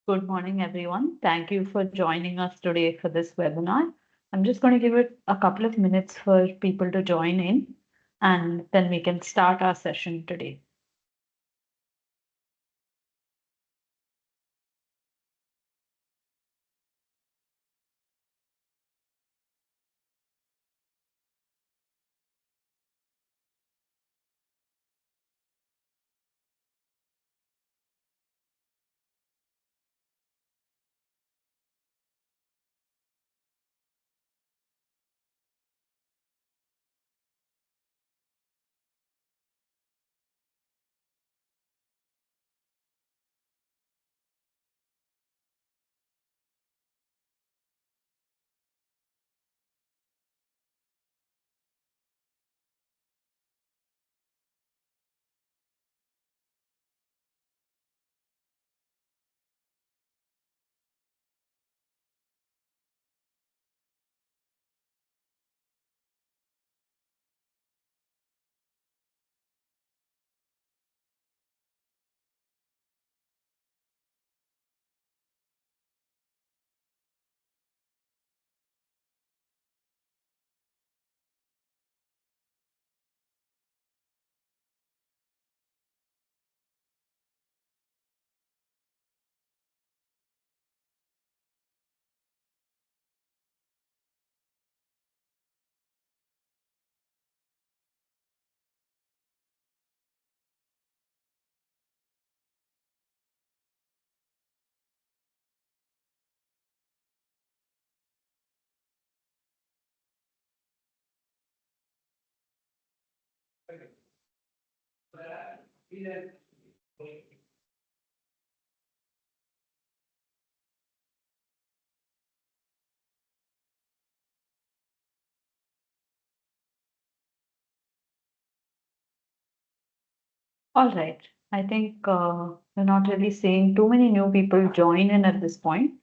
Good morning, everyone. Thank you for joining us today for this webinar. I'm just going to give it a couple of minutes for people to join in, and then we can start our session today. All right. I think we're not really seeing too many new people join in at this point.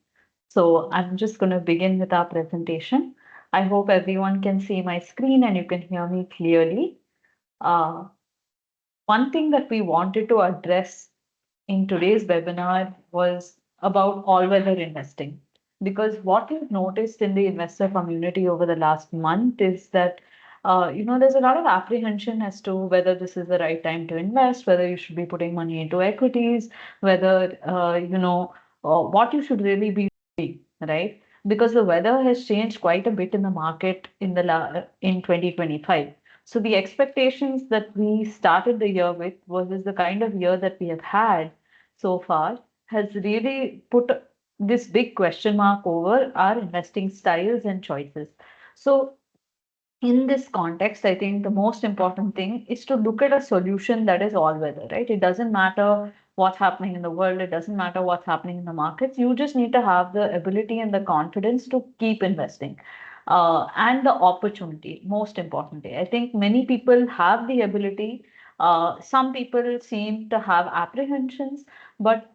So I'm just going to begin with our presentation. I hope everyone can see my screen and you can hear me clearly. Uh, One thing that we wanted to address in today's webinar was about all-weather investing. Because what we've noticed in the investor community over the last month is that, there's a lot of apprehension as to whether this is the right time to invest, whether you should be putting money into equities, whether, what you should really be doing, right? Because the weather has changed quite a bit in the market in 2025. So the expectations that we started the year with versus the kind of year that we have had so far has really put this big question mark over our investing styles and choices. So in this context, I think the most important thing is to look at a solution that is all weather, right? It doesn't matter what's happening in the world, it doesn't matter what's happening in the markets. You just need to have the ability and the confidence to keep investing. And the opportunity, most importantly. I think many people have the ability. Some people seem to have apprehensions, but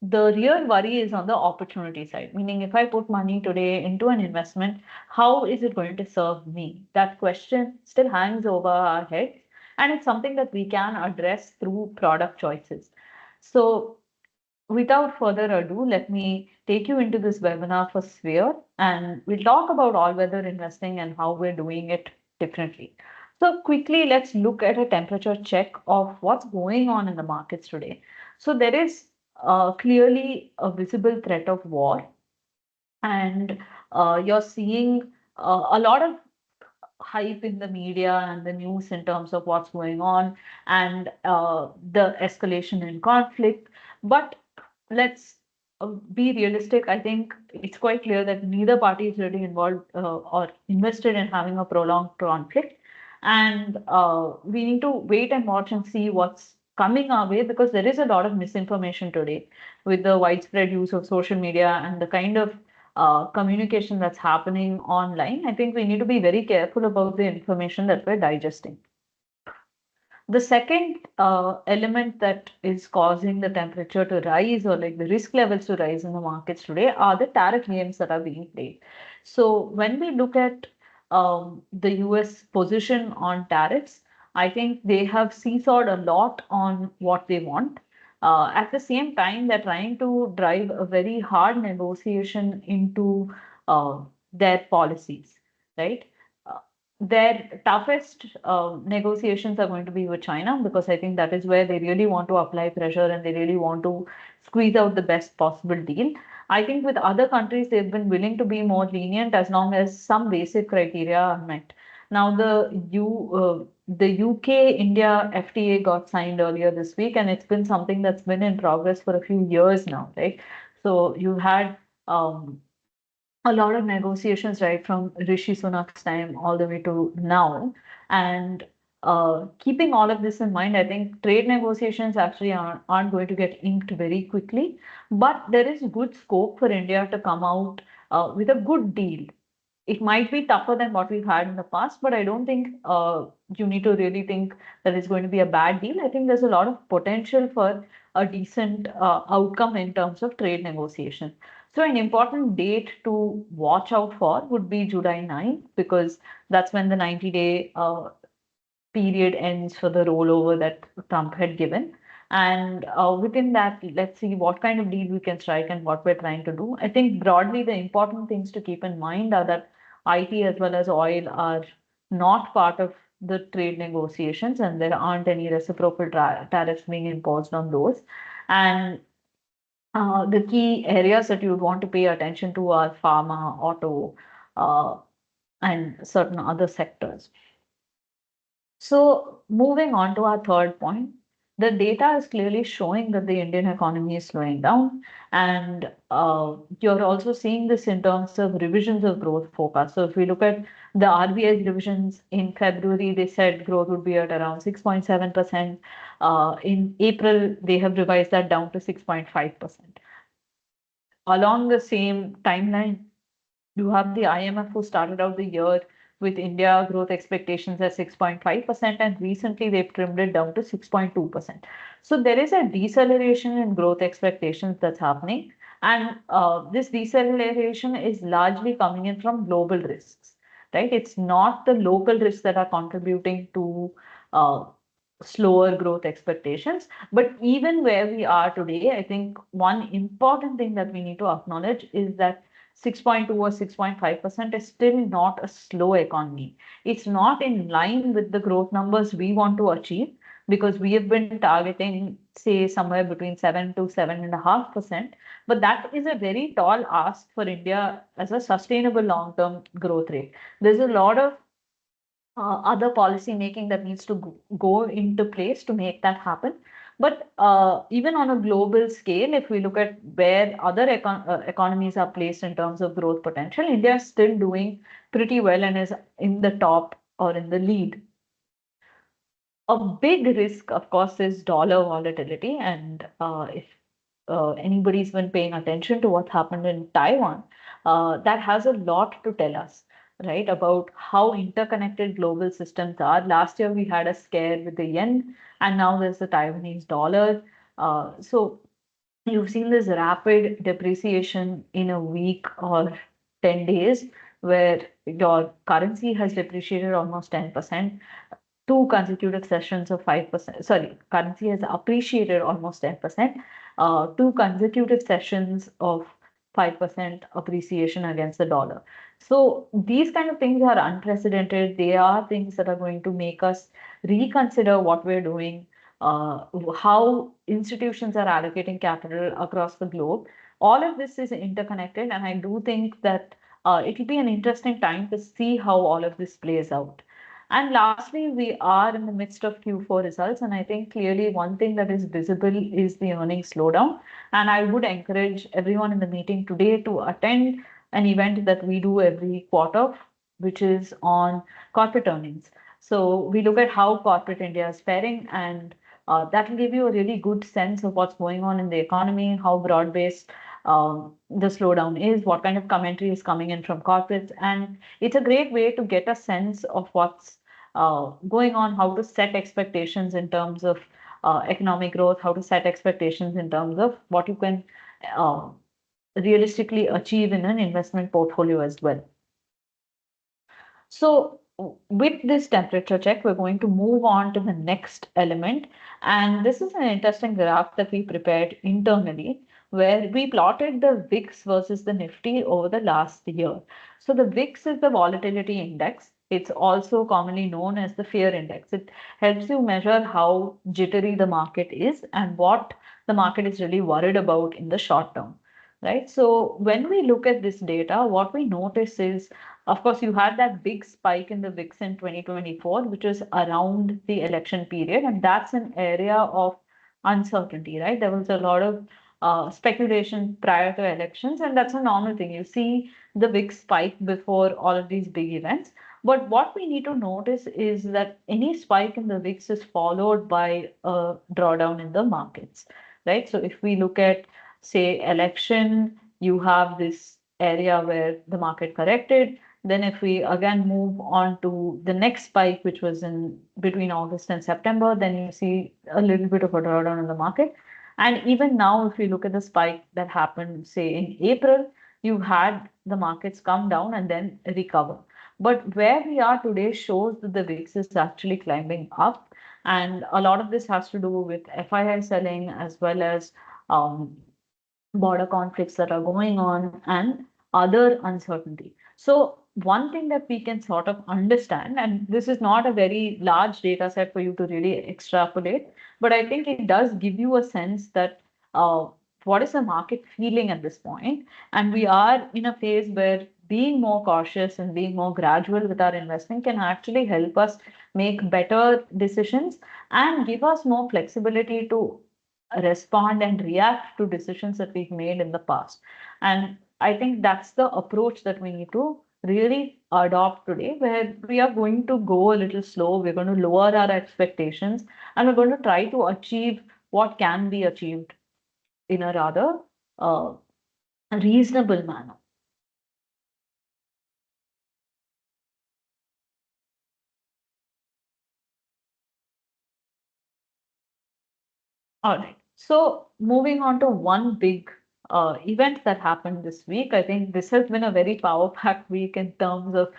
the real worry is on the opportunity side, meaning if I put money today into an investment, how is it going to serve me? That question still hangs over our heads, and it's something that we can address through product choices. So, without further ado, let me take you into this webinar for Sphere, and we'll talk about all-weather investing and how we're doing it differently. So, quickly, let's look at a temperature check of what's going on in the markets today. So, there is clearly a visible threat of war, and you're seeing a lot of hype in the media and the news in terms of what's going on and the escalation in conflict. But let's be realistic. I think it's quite clear that neither party is really involved or invested in having a prolonged conflict. And we need to wait and watch and see what's coming our way, because there is a lot of misinformation today with the widespread use of social media and the kind of communication that's happening online. I think we need to be very careful about the information that we're digesting. The second element that is causing the temperature to rise, or like the risk levels to rise in the markets today, are the tariff games that are being played. So when we look at the US position on tariffs, I think they have seesawed a lot on what they want. At the same time, they're trying to drive a very hard negotiation into their policies, right? Uh, their toughest negotiations are going to be with China because I think that is where they really want to apply pressure and they really want to squeeze out the best possible deal. I think with other countries, they've been willing to be more lenient as long as some basic criteria are met. Now, the UK-India FTA got signed earlier this week, and it's been something that's been in progress for a few years now, right? So you've had a lot of negotiations right from Rishi Sunak's time all the way to now. And keeping all of this in mind, I think trade negotiations actually aren't going to get inked very quickly, but there is good scope for India to come out with a good deal. It might be tougher than what we've had in the past, but I don't think you need to really think that it's going to be a bad deal. I think there's a lot of potential for a decent outcome in terms of trade negotiation. So an important date to watch out for would be July 9th, because that's when the 90-day period ends for the rollover that Trump had given. And within that, let's see what kind of deal we can strike and what we're trying to do. I think broadly, the important things to keep in mind are that IT as well as oil are not part of the trade negotiations, and there aren't any reciprocal tariffs being imposed on those. And the key areas that you would want to pay attention to are pharma, auto, uh, and certain other sectors. So moving on to our third point, the data is clearly showing that the Indian economy is slowing down, and you're also seeing this in terms of revisions of growth forecast. So if we look at the RBI's revisions in February, they said growth would be at around 6.7%. In April, they have revised that down to 6.5%. Along the same timeline, you have the IMF who started out the year with India growth expectations at 6.5%, and recently they've trimmed it down to 6.2%. So there is a deceleration in growth expectations that's happening, and this deceleration is largely coming in from global risks, right? It's not the local risks that are contributing to uh, slower growth expectations. But even where we are today, I think one important thing that we need to acknowledge is that 6.2 or 6.5% is still not a slow economy. It's not in line with the growth numbers we want to achieve, because we have been targeting, say, somewhere between 7 to 7.5%. But that is a very tall ask for India as a sustainable long-term growth rate. There's a lot of other policy making that needs to go into place to make that happen. But even on a global scale, if we look at where other economies are placed in terms of growth potential, India is still doing pretty well and is in the top or in the lead. A big risk, of course, is dollar volatility. And if anybody's been paying attention to what happened in Taiwan, that has a lot to tell us, right, about how interconnected global systems are. Last year, we had a scare with the yen, and now there's the Taiwanese dollar. So you've seen this rapid depreciation in a week or 10 days, where your currency has depreciated almost 10%. Two consecutive sessions of 5%. Sorry, currency has appreciated almost 10%. Two consecutive sessions of 5% appreciation against the dollar. So these kind of things are unprecedented. They are things that are going to make us reconsider what we're doing, how institutions are allocating capital across the globe. All of this is interconnected, and I do think that it'll be an interesting time to see how all of this plays out. And lastly, we are in the midst of Q4 results, and I think clearly one thing that is visible is the earnings slowdown. And I would encourage everyone in the meeting today to attend an event that we do every quarter, which is on corporate earnings. So we look at how corporate India is faring, and that will give you a really good sense of what's going on in the economy, how broad-based the slowdown is, what kind of commentary is coming in from corporates, and it's a great way to get a sense of what's going on, how to set expectations in terms of economic growth, how to set expectations in terms of what you can uh, realistically achieve in an investment portfolio as well. So with this temperature check, we're going to move on to the next element. And this is an interesting graph that we prepared internally, where we plotted the VIX versus the Nifty over the last year. So the VIX is the volatility index. It's also commonly known as the fear index. It helps you measure how jittery the market is and what the market is really worried about in the short term, right? So when we look at this data, what we notice is, of course, you had that big spike in the VIX in 2024, which was around the election period, and that's an area of uncertainty, right? There was a lot of speculation prior to elections, and that's a normal thing. You see the VIX spike before all of these big events. But what we need to notice is that any spike in the VIX is followed by a drawdown in the markets, right? So if we look at, say, election, you have this area where the market corrected. Then if we again move on to the next spike, which was in between August and September, then you see a little bit of a drawdown in the market. And even now, if you look at the spike that happened, say in April, you had the markets come down and then recover. But where we are today shows that the VIX is actually climbing up. And a lot of this has to do with FII selling as well as border conflicts that are going on and other uncertainty. So one thing that we can sort of understand, and this is not a very large data set for you to really extrapolate, but I think it does give you a sense that what is the market feeling at this point? And we are in a phase where being more cautious and being more gradual with our investing can actually help us make better decisions and give us more flexibility to respond and react to decisions that we've made in the past. And I think that's the approach that we need to really adopt today, where we are going to go a little slow, we're going to lower our expectations, and we're going to try to achieve what can be achieved in a rather uh, reasonable manner. All right. So moving on to one big event that happened this week, I think this has been a very power-packed week in terms of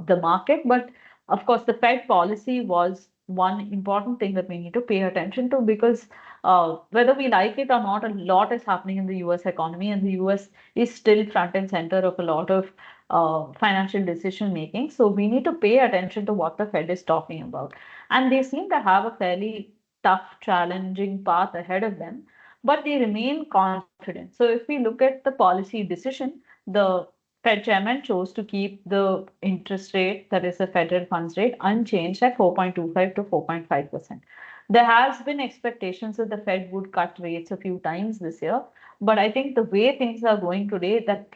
the market. But of course, the Fed policy was one important thing that we need to pay attention to, because whether we like it or not, a lot is happening in the US economy, and the US is still front and center of a lot of financial decision making. So we need to pay attention to what the Fed is talking about. And they seem to have a fairly tough, challenging path ahead of them, but they remain confident. So if we look at the policy decision, the Fed chairman chose to keep the interest rate, that is the federal funds rate, unchanged at 4.25 to 4.5%. There has been expectations that the Fed would cut rates a few times this year, but I think the way things are going today, that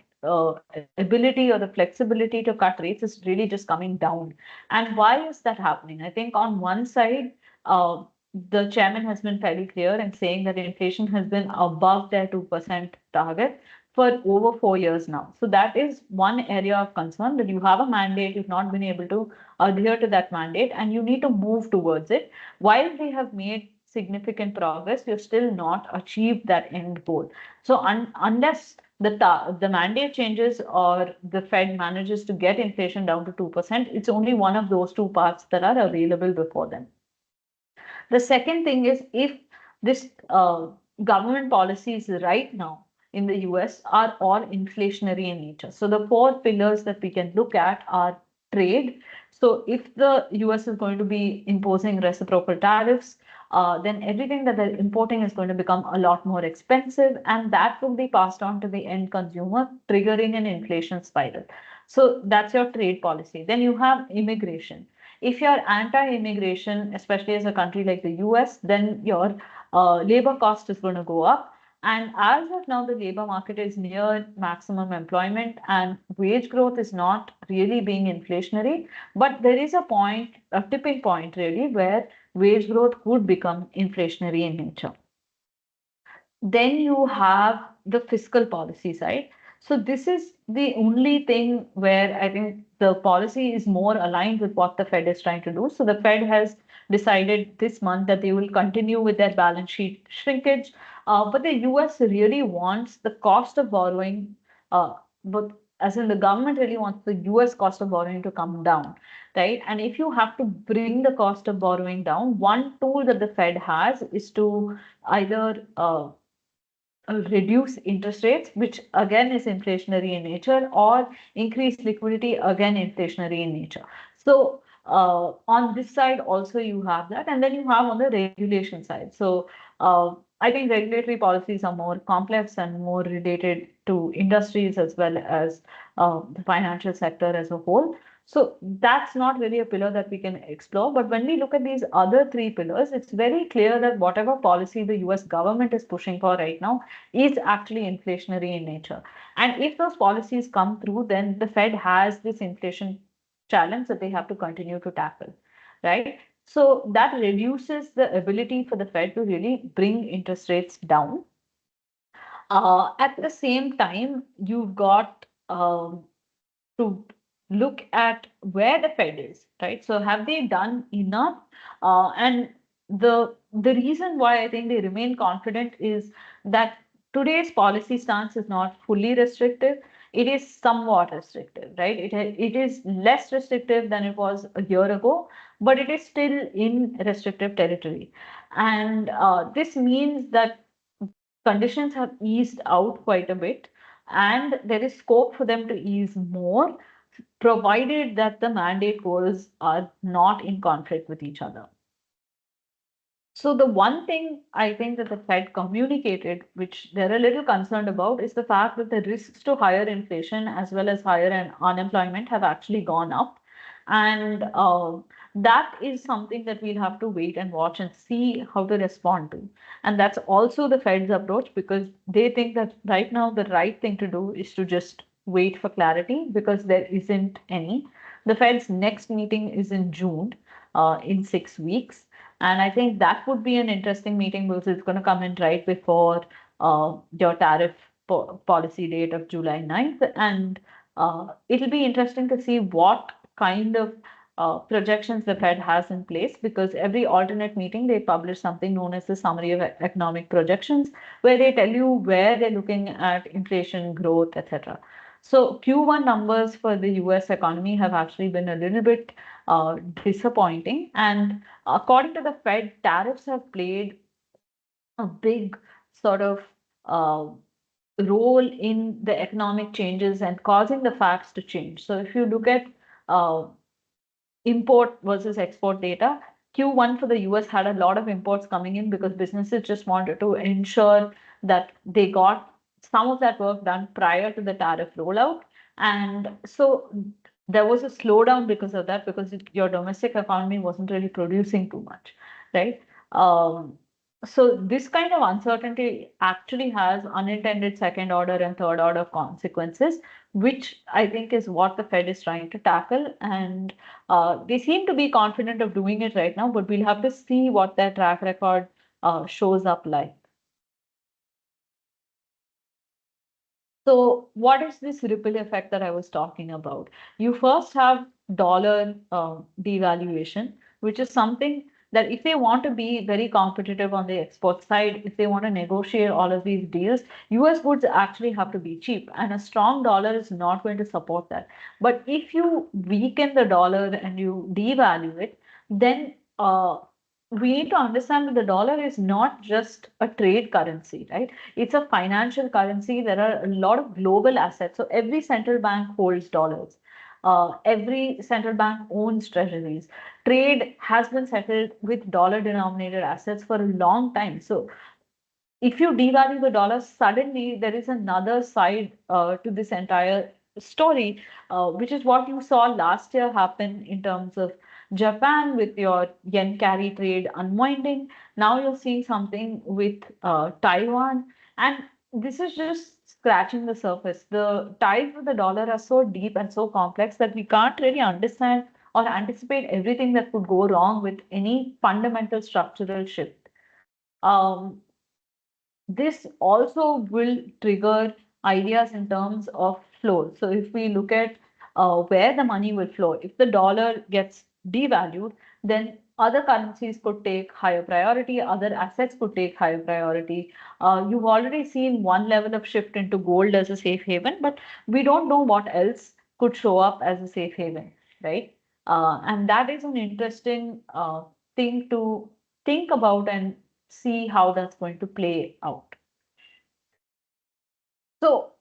ability or the flexibility to cut rates is really just coming down. And why is that happening? I think on one side, the chairman has been fairly clear in saying that inflation has been above their 2% target for over 4 years now. So that is one area of concern, that you have a mandate, you've not been able to adhere to that mandate, and you need to move towards it. While they have made significant progress, you've still not achieved that end goal. So unless the mandate changes or the Fed manages to get inflation down to 2%, it's only one of those two paths that are available before them. The second thing is, if this government policies right now in the US are all inflationary in nature. So the four pillars that we can look at are trade. So if the US is going to be imposing reciprocal tariffs, then everything that they're importing is going to become a lot more expensive, and that will be passed on to the end consumer, triggering an inflation spiral. So that's your trade policy. Then you have immigration. If you're anti-immigration, especially as a country like the US, then your labor cost is going to go up. And as of now, the labor market is near maximum employment, and wage growth is not really being inflationary. But there is a point, a tipping point really, where wage growth could become inflationary in nature. Then you have the fiscal policy side. So this is the only thing where I think the policy is more aligned with what the Fed is trying to do. So the Fed has decided this month that they will continue with their balance sheet shrinkage, but the US really wants the cost of borrowing, but as in the government really wants the US cost of borrowing to come down, right? And if you have to bring the cost of borrowing down, one tool that the Fed has is to either reduce interest rates, which again is inflationary in nature, or increase liquidity, again inflationary in nature. So on this side also you have that, and then you have on the regulation side. So I think regulatory policies are more complex and more related to industries as well as the financial sector as a whole. So that's not really a pillar that we can explore. But when we look at these other three pillars, it's very clear that whatever policy the US government is pushing for right now is actually inflationary in nature. And if those policies come through, then the Fed has this inflation challenge that they have to continue to tackle, right? So that reduces the ability for the Fed to really bring interest rates down. At the same time, you've got to look at where the Fed is, right? So have they done enough? And the reason why I think they remain confident is that today's policy stance is not fully restrictive. It is somewhat restrictive, right? It is less restrictive than it was a year ago, but it is still in restrictive territory. And this means that conditions have eased out quite a bit, and there is scope for them to ease more, provided that the mandate goals are not in conflict with each other. So the one thing I think that the Fed communicated, which they're a little concerned about, is the fact that the risks to higher inflation as well as higher unemployment have actually gone up. And that is something that we'll have to wait and watch and see how to respond to. And that's also the Fed's approach, because they think that right now the right thing to do is to just wait for clarity, because there isn't any. The Fed's next meeting is in June, in 6 weeks. And I think that would be an interesting meeting, because it's going to come in right before your tariff policy date of July 9th. And it'll be interesting to see what kind of projections the Fed has in place, because every alternate meeting they publish something known as the summary of economic projections, where they tell you where they're looking at inflation, growth, etc. So Q1 numbers for the US economy have actually been a little bit disappointing. And according to the Fed, tariffs have played a big sort of uh, role in the economic changes and causing the facts to change. So if you look at uh, import versus export data, Q1 for the US had a lot of imports coming in because businesses just wanted to ensure that they got some of that work done prior to the tariff rollout. And so there was a slowdown because of that, because your domestic economy wasn't really producing too much, right? So this kind of uncertainty actually has unintended second order and third order consequences, which I think is what the Fed is trying to tackle. And they seem to be confident of doing it right now, but we'll have to see what their track record shows up like. So what is this ripple effect that I was talking about? You first have dollar devaluation, which is something that if they want to be very competitive on the export side, if they want to negotiate all of these deals, US goods actually have to be cheap, and a strong dollar is not going to support that. But if you weaken the dollar and you devalue it, then we need to understand that the dollar is not just a trade currency, right? It's a financial currency. There are a lot of global assets. So every central bank holds dollars. Every central bank owns treasuries. Trade has been settled with dollar denominated assets for a long time. So if you devalue the dollar, suddenly there is another side to this entire story, which is what you saw last year happen in terms of Japan with your yen carry trade unwinding. Now you're seeing something with Taiwan, and this is just scratching the surface. The ties with the dollar are so deep and so complex that we can't really understand or anticipate everything that could go wrong with any fundamental structural shift. Um, this also will trigger ideas in terms of flow. So if we look at where the money will flow, if the dollar gets devalued, then other currencies could take higher priority, other assets could take higher priority. You've already seen one level of shift into gold as a safe haven, but we don't know what else could show up as a safe haven, right? And that is an interesting thing to think about and see how that's going to play out. So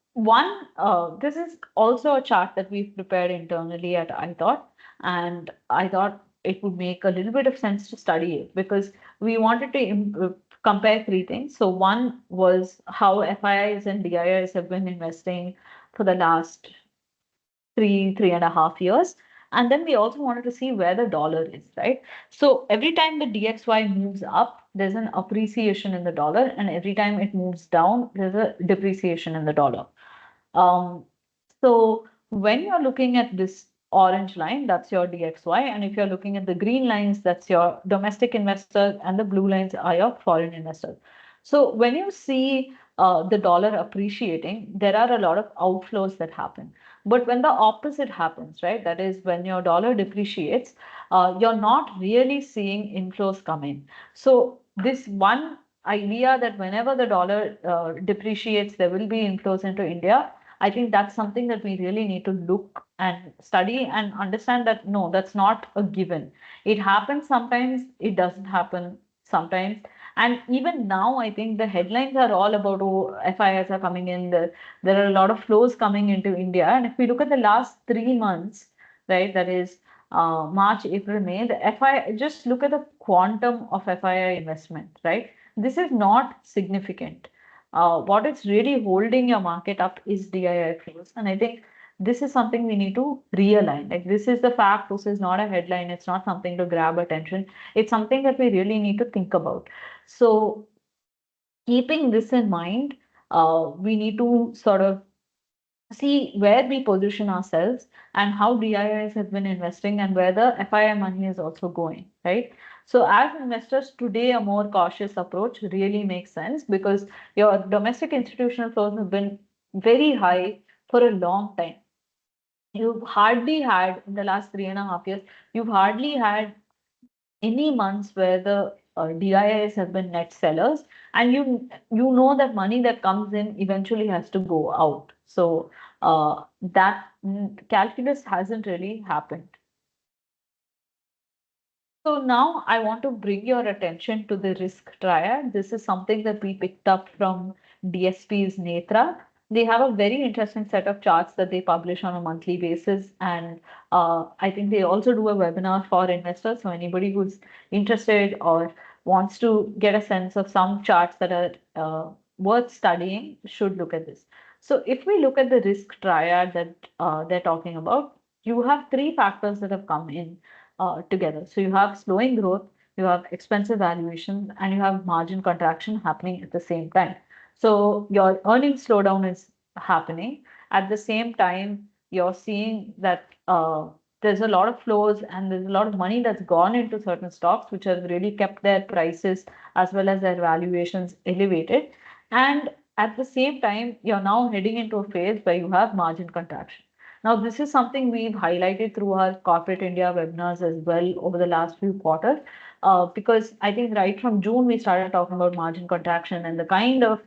this is also a chart that we've prepared internally at ithought, and I thought it would make a little bit of sense to study it because we wanted to compare three things. So one was how FIIs and DIIs have been investing for the last 3.5 years. And then we also wanted to see where the dollar is, right? So every time the DXY moves up, there's an appreciation in the dollar, and every time it moves down, there's a depreciation in the dollar. Um, so when you're looking at this orange line, that's your DXY. And if you're looking at the green lines, that's your domestic investors, and the blue lines are your foreign investors. So when you see the dollar appreciating, there are a lot of outflows that happen. But when the opposite happens, right, that is when your dollar depreciates, you're not really seeing inflows come in. So this one idea that whenever the dollar depreciates, there will be inflows into India. I think that's something that we really need to look and study and understand that no, that's not a given. It happens sometimes, it doesn't happen sometimes. And even now, I think the headlines are all about oh, FIS are coming in, there are a lot of flows coming into India. And if we look at the last 3 months, right, that is March, April, May, the FI, just look at the quantum of FII investment, right? This is not significant. What is really holding your market up is DII flows. And I think this is something we need to realign. Like this is the fact, this is not a headline, it's not something to grab attention. It's something that we really need to think about. So keeping this in mind, we need to sort of see where we position ourselves and how DIIs have been investing and where the FII money is also going, right? So as investors today, a more cautious approach really makes sense because your domestic institutional flows have been very high for a long time. You've hardly had in the last 3.5 years, you've hardly had any months where the DIIs have been net sellers, and you know that money that comes in eventually has to go out. So that calculus hasn't really happened. So now I want to bring your attention to the risk triad. This is something that we picked up from DSP's Netra. They have a very interesting set of charts that they publish on a monthly basis. And I think they also do a webinar for investors. So anybody who's interested or wants to get a sense of some charts that are worth studying should look at this. So if we look at the risk triad that they're talking about, you have three factors that have come in together. So you have slowing growth, you have expensive valuations, and you have margin contraction happening at the same time. So your earnings slowdown is happening. At the same time, you're seeing that there's a lot of flows and there's a lot of money that's gone into certain stocks, which has really kept their prices as well as their valuations elevated. And at the same time, you're now heading into a phase where you have margin contraction. Now, this is something we've highlighted through our Corporate India webinars as well over the last few quarters, because I think right from June, we started talking about margin contraction and the kind of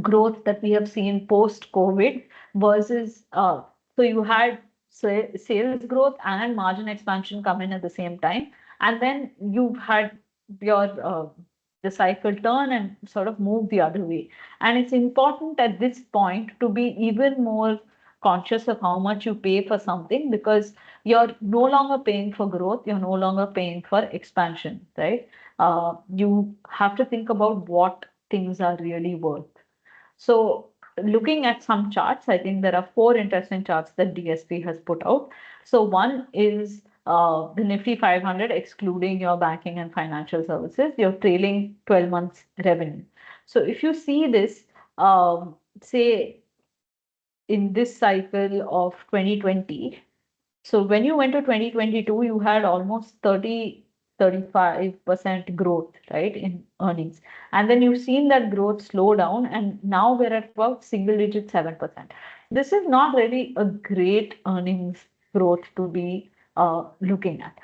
growth that we have seen post-COVID versus, so you had sales growth and margin expansion come in at the same time. And then you've had your the cycle turn and sort of move the other way. And it's important at this point to be even more conscious of how much you pay for something because you're no longer paying for growth, you're no longer paying for expansion, right? You have to think about what things are really worth. So looking at some charts, I think there are four interesting charts that DSP has put out. So one is the Nifty 500, excluding your banking and financial services, your trailing 12 months revenue. So if you see this, say in this cycle of 2020, so when you went to 2022, you had almost 35% growth, right, in earnings. And then you've seen that growth slow down, and now we're at about single digit 7%. This is not really a great earnings growth to be looking at.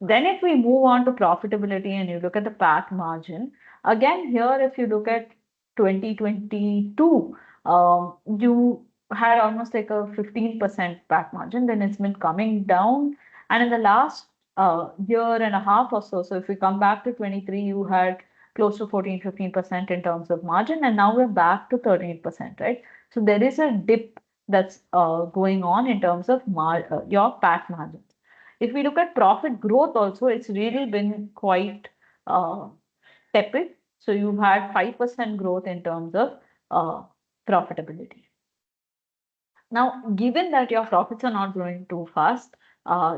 Then if we move on to profitability and you look at the PAT margin, again here if you look at 2022, you had almost like a 15% PAT margin, then it's been coming down. And in the last year and a half or so, so if we come back to 23, you had close to 14-15% in terms of margin, and now we're back to 13%, right? So there is a dip that's going on in terms of your PAT margins. If we look at profit growth also, it's really been quite uh, tepid. So you've had 5% growth in terms of profitability. Now, given that your profits are not growing too fast,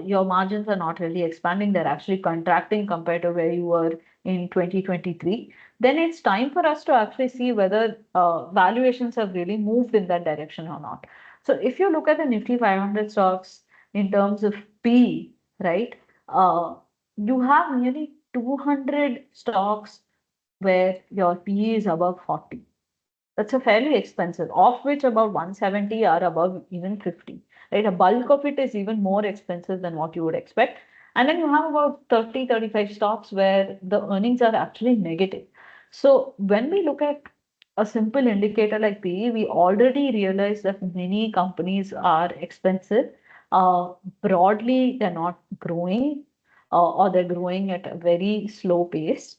your margins are not really expanding, they're actually contracting compared to where you were in 2023, then it's time for us to actually see whether valuations have really moved in that direction or not. So if you look at the Nifty 500 stocks in terms of P, right, you have nearly 200 stocks where your PE is above 40. That's a fairly expensive, of which about 170 are above even 50, right? A bulk of it is even more expensive than what you would expect. And then you have about 30, 35 stocks where the earnings are actually negative. So when we look at a simple indicator like PE, we already realize that many companies are expensive. Broadly, they're not growing, or they're growing at a very slow pace.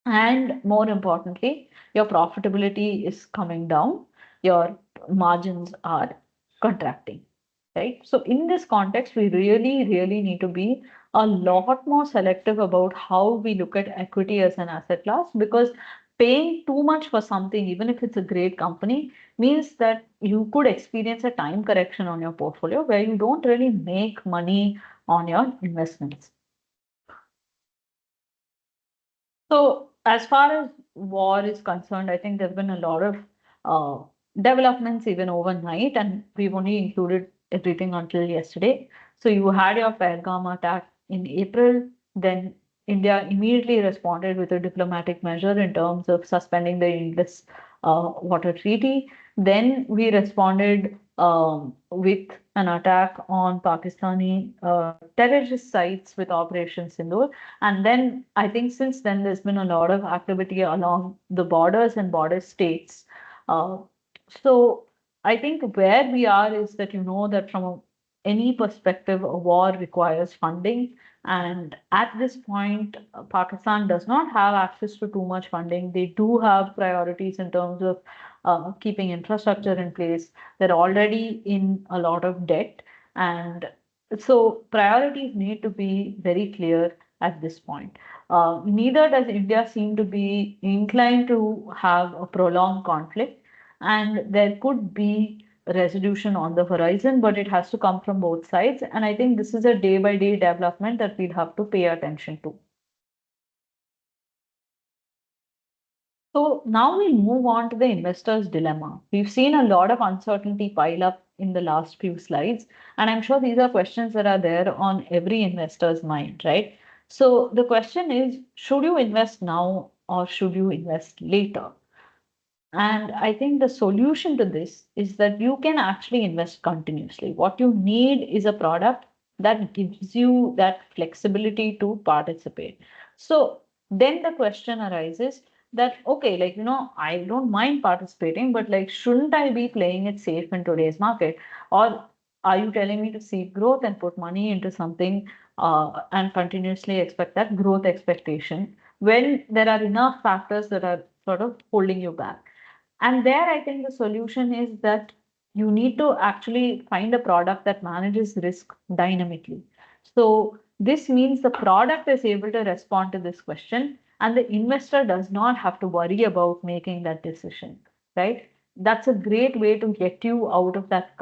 And more importantly, your profitability is coming down, your margins are contracting, right? So in this context, we really need to be a lot more selective about how we look at equity as an asset class, because paying too much for something, even if it's a great company, means that you could experience a time correction on your portfolio where you don't really make money on your investments. So, as far as war is concerned, I think there's been a lot of uh, developments even overnight, and we've only included everything until yesterday. So, you had your Pahalgam attack in April, then India immediately responded with a diplomatic measure in terms of suspending the Indus water treaty. Then we responded with an attack on Pakistani terrorist sites with Operation Sindoor. And then I think since then there's been a lot of activity along the borders and border states. Uh, so I think where we are is that you know that from any perspective, a war requires funding. And at this point, Pakistan does not have access to too much funding. They do have priorities in terms of keeping infrastructure in place. They're already in a lot of debt. And so priorities need to be very clear at this point. Neither does India seem to be inclined to have a prolonged conflict, and there could be a resolution on the horizon, but it has to come from both sides. And I think this is a day by day development that we'll have to pay attention to. So now we'll move on to the investor's dilemma. We've seen a lot of uncertainty pile up in the last few slides, and I'm sure these are questions that are there on every investor's mind, right? So the question is, should you invest now or should you invest later? And I think the solution to this is that you can actually invest continuously. What you need is a product that gives you that flexibility to participate. So then the question arises that, okay, like, I don't mind participating, but like, shouldn't I be playing it safe in today's market? Or are you telling me to seek growth and put money into something and continuously expect that growth expectation when there are enough factors that are sort of holding you back? And there, I think the solution is that you need to actually find a product that manages risk dynamically. So this means the product is able to respond to this question, and the investor does not have to worry about making that decision, right? That's a great way to get you out of that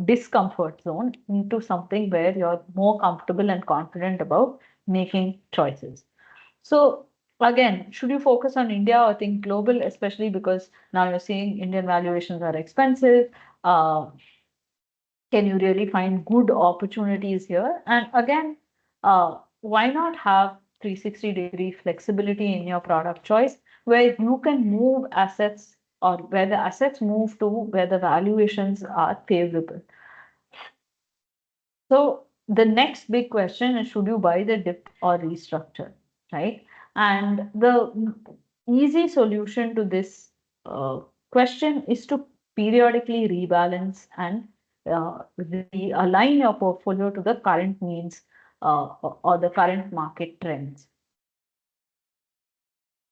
discomfort zone into something where you're more comfortable and confident about making choices. So again, should you focus on India or think global, especially because now you're seeing Indian valuations are expensive? Uh, can you really find good opportunities here? And again, why not have 360-degree flexibility in your product choice where you can move assets or where the assets move to where the valuations are favorable? So the next big question is, should you buy the dip or restructure, right? And the easy solution to this question is to periodically rebalance and realign your portfolio to the current needs or the current market trends.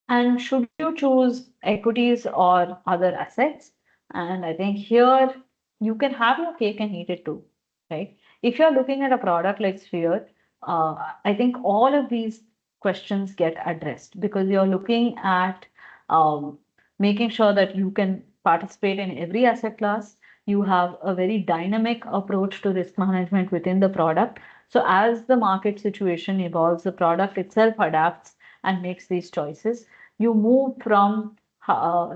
And should you choose equities or other assets? And I think here you can have your cake and eat it too, right? If you're looking at a product like Sphere, I think all of these questions get addressed because you're looking at um, making sure that you can participate in every asset class. You have a very dynamic approach to risk management within the product. So as the market situation evolves, the product itself adapts and makes these choices. You move from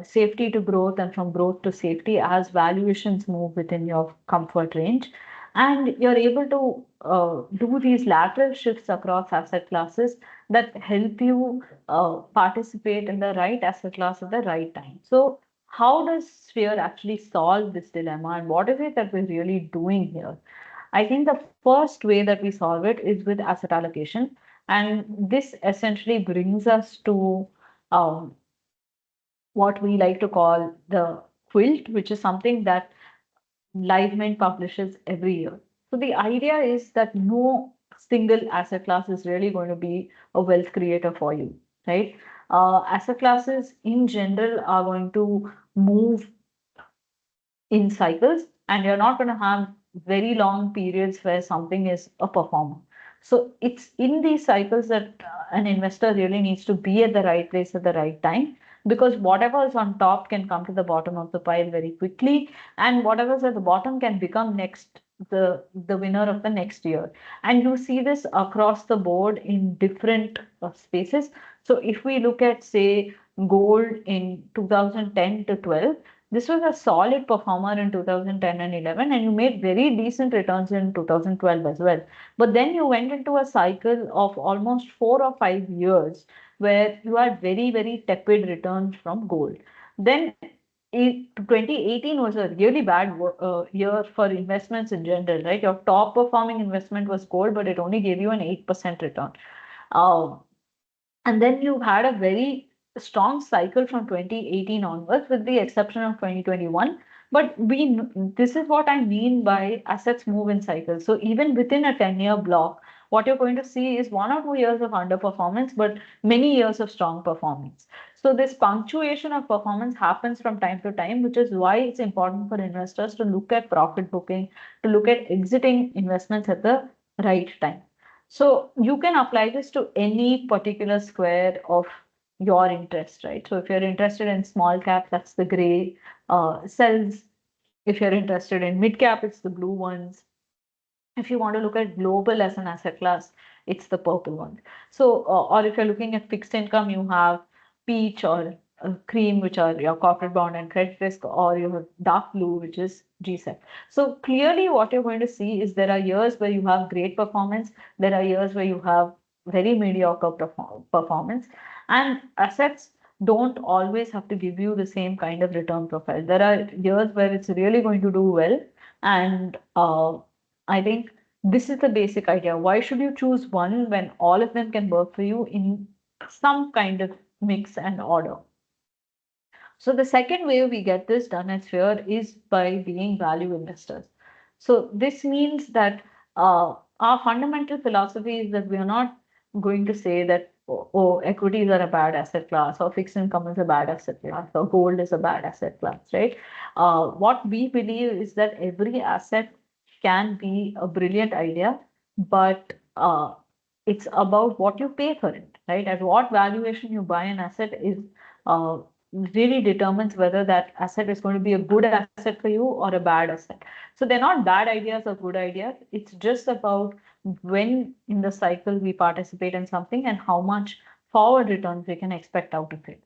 safety to growth and from growth to safety as valuations move within your comfort range. And you're able to do these lateral shifts across asset classes that help you participate in the right asset class at the right time. So, how does Sphere actually solve this dilemma, and what is it that we're really doing here? I think the first way that we solve it is with asset allocation. And this essentially brings us to um, what we like to call the quilt, which is something that LiveMint publishes every year. So the idea is that no single asset class is really going to be a wealth creator for you, right? Asset classes in general are going to move in cycles, and you're not going to have very long periods where something is a performer. So it's in these cycles that an investor really needs to be at the right place at the right time, because whatever is on top can come to the bottom of the pile very quickly, and whatever's at the bottom can become next the winner of the next year. And you see this across the board in different spaces. So if we look at, say, gold in 2010 to 12, this was a solid performer in 2010 and 11, and you made very decent returns in 2012 as well. But then you went into a cycle of almost 4 or 5 years where you had very, very tepid returns from gold. Then 2018 was a really bad year for investments in general, right? Your top performing investment was gold, but it only gave you an 8% return. Uh, and then you had a very strong cycle from 2018 onwards, with the exception of 2021. But this is what I mean by assets move in cycles. So even within a 10-year block, what you're going to see is 1 or 2 years of underperformance, but many years of strong performance. So this punctuation of performance happens from time to time, which is why it's important for investors to look at profit booking, to look at exiting investments at the right time. So you can apply this to any particular square of your interest, right? So if you're interested in small cap, that's the gray cells. If you're interested in mid cap, it's the blue ones. If you want to look at global as an asset class, it's the purple one. So, or if you're looking at fixed income, you have peach or cream, which are your corporate bond and credit risk, or you have dark blue, which is GSEC. So clearly what you're going to see is there are years where you have great performance, there are years where you have very mediocre performance, and assets don't always have to give you the same kind of return profile. There are years where it's really going to do well, and I think this is the basic idea. Why should you choose one when all of them can work for you in some kind of mix and order? So the second way we get this done at Sphere is by being value investors. So this means that our fundamental philosophy is that we are not going to say that, oh, equities are a bad asset class, or fixed income is a bad asset class, or gold is a bad asset class, right? What we believe is that every asset can be a brilliant idea, but it's about what you pay for it, right? At what valuation you buy an asset is uh, really determines whether that asset is going to be a good asset for you or a bad asset. So they're not bad ideas or good ideas. It's just about when in the cycle we participate in something and how much forward returns we can expect out of it.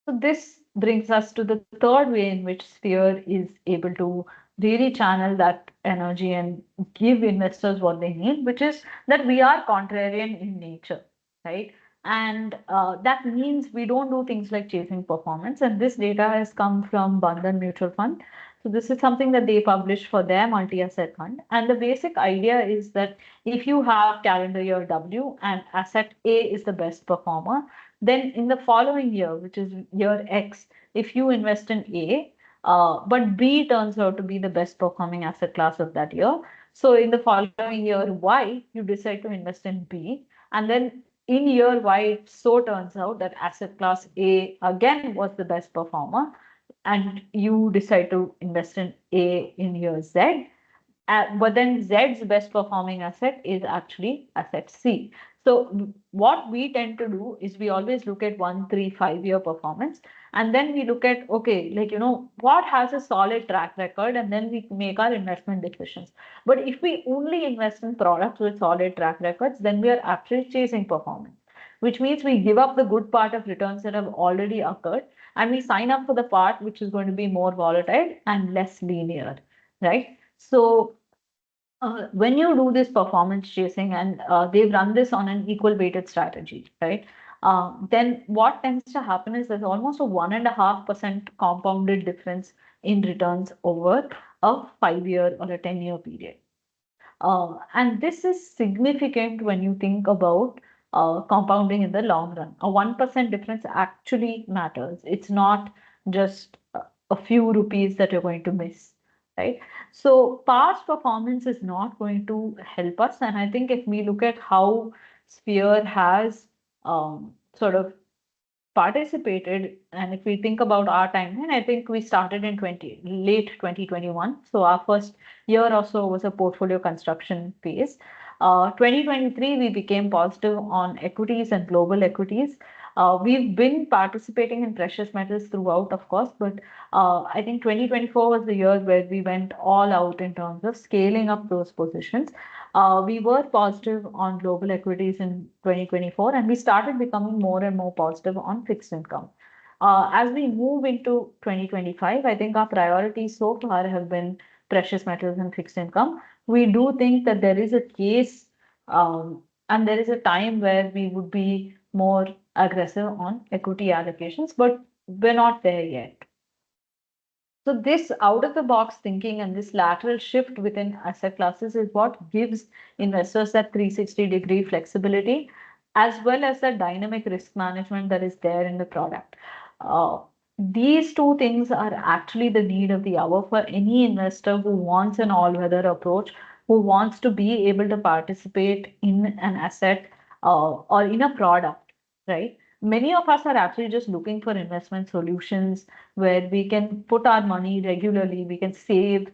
So this brings us to the third way in which Sphere is able to really channel that energy and give investors what they need, which is that we are contrarian in nature, right? And that means we don't do things like chasing performance. And this data has come from Bandhan Mutual Fund. So this is something that they publish for their multi-asset fund. And the basic idea is that if you have calendar year W and asset A is the best performer, then in the following year, which is year X, if you invest in A, but B turns out to be the best performing asset class of that year. So in the following year Y, you decide to invest in B. And then in year Y, it so turns out that asset class A again was the best performer, and you decide to invest in A in year Z. But then Z's best performing asset is actually asset C. So what we tend to do is we always look at 1, 3, 5 year performance, and then we look at, okay, like, what has a solid track record, and then we make our investment decisions. But if we only invest in products with solid track records, then we are actually chasing performance, which means we give up the good part of returns that have already occurred, and we sign up for the part which is going to be more volatile and less linear, right? So when you do this performance chasing, and they've run this on an equal weighted strategy, right? Then what tends to happen is there's almost a 1.5% compounded difference in returns over a 5 year or a 10 year period. And this is significant when you think about compounding in the long run. A 1% difference actually matters. It's not just a few rupees that you're going to miss, right? So past performance is not going to help us. And I think if we look at how Sphere has sort of participated, and if we think about our timeline, I think we started in late 2021. So our first year or so was a portfolio construction phase. 2023 we became positive on equities and global equities. We've been participating in precious metals throughout, of course, but I think 2024 was the year where we went all out in terms of scaling up those positions. We were positive on global equities in 2024, and we started becoming more and more positive on fixed income. As we move into 2025, I think our priorities so far have been precious metals and fixed income. We do think that there is a case, and there is a time where we would be more aggressive on equity allocations, but we're not there yet. So this out of the box thinking and this lateral shift within asset classes is what gives investors that 360-degree flexibility, as well as the dynamic risk management that is there in the product. These two things are actually the need of the hour for any investor who wants an all-weather approach, who wants to be able to participate in an asset or in a product, right? Many of us are actually just looking for investment solutions where we can put our money regularly, we can save,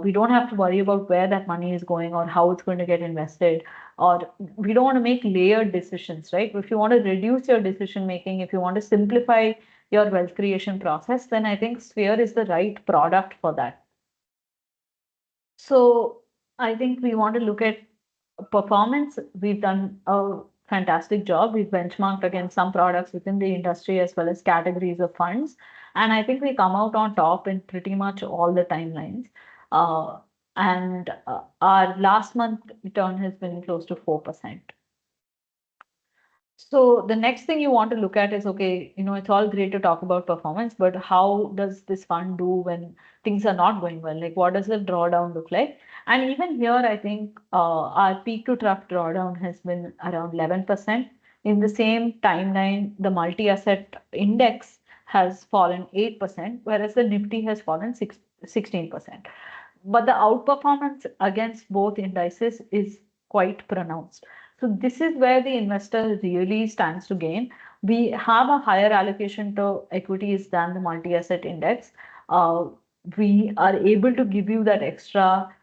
we don't have to worry about where that money is going or how it's going to get invested, or we don't want to make layered decisions, right? If you want to reduce your decision making, if you want to simplify your wealth creation process, then I think Sphere is the right product for that. So I think we want to look at performance. We've done a fantastic job. We've benchmarked against some products within the industry as well as categories of funds. And I think we come out on top in pretty much all the timelines. And our last month return has been close to 4%. So the next thing you want to look at is, okay, it's all great to talk about performance, but how does this fund do when things are not going well? Like, what does the drawdown look like? And even here, I think our peak to trough drawdown has been around 11%. In the same timeline, the multi-asset index has fallen 8%, whereas the Nifty has fallen 16%. But the outperformance against both indices is quite pronounced. So this is where the investor really stands to gain. We have a higher allocation to equities than the multi-asset index. We are able to give you that extra